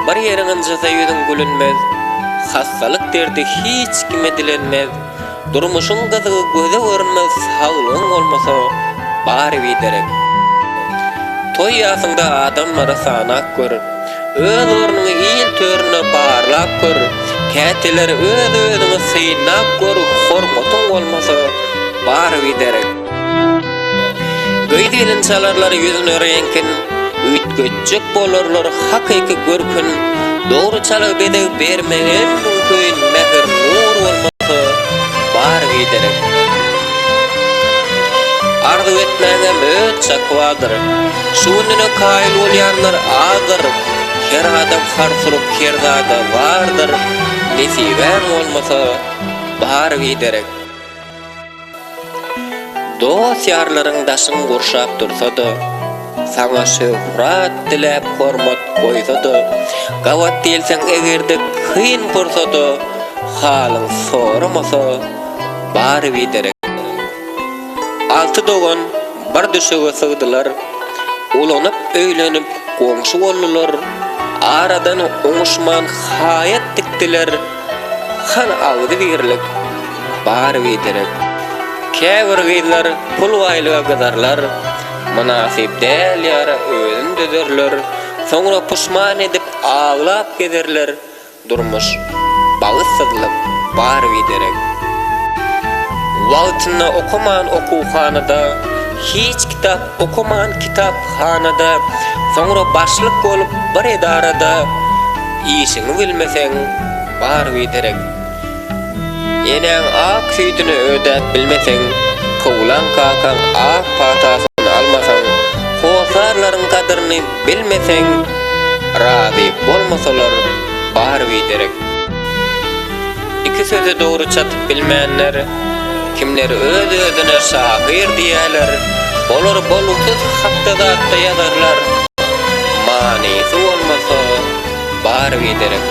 Bir ýeriňizde ýüzüň gülünmez, hastalyk derdi hiç kime dilenmez. Durmuşyň gyzygy göze görünmez, saglygyň bolmasa bary biderek. Toy ýasynda adamlara sanak gör, öz ornuny ýyl törüne barlap gör, käteler öz-özüne syynap gör, hormatyň bolmasa bary biderek. Göýdelen çalarlar ýüzüne reňkin, ütgöçjek bolarlar hakyky görkün, dogry çalyp edip bermegen mümkin mehr nur bolmasa bary biderek. Arzu etmegem öt çakwadır, şuunine kail bolýanlar azdır, her adam harsurup her zada vardır, nesibem olmasa bary biderek. Dost ýarlaryň daşyň gurşap dursada, sana şöhrat dilep hormat koýsada, gawat diýelseň egerde kyn pursada, halyň soramasa bary biderek. Altı dogan bir düşege sygdylar, ulanyp öýlenip goňşy boldular, aradan oňuşman haýat dikdiler, han agdy birlik bary biderek. Käbir gyzlar pul waýlyga gyzarlar, münasip däl ýara özün düzerler, soňra puşman edip ağlap gezerler, durmuş bagysyzlyk bary biderek. Wagtyna okuman okuwhanada, hiç kitap okuman kitaphanada, soňra başlyk bolup bir edarada, işini bilmeseň bary biderek. Eneň ak süýdüni ödäp bilmeseň, kowlan kakan ak patasyny almasaň, howsarlaryň kadryny bilmeseň, razy bolmasalar bary biderek. Iki söze dogry çatyp bilmänler, kimler öz-özüne şahyr diýerler, bolar boluksuz hakda zatda ýazarlar, manysy bolmasa bary biderek.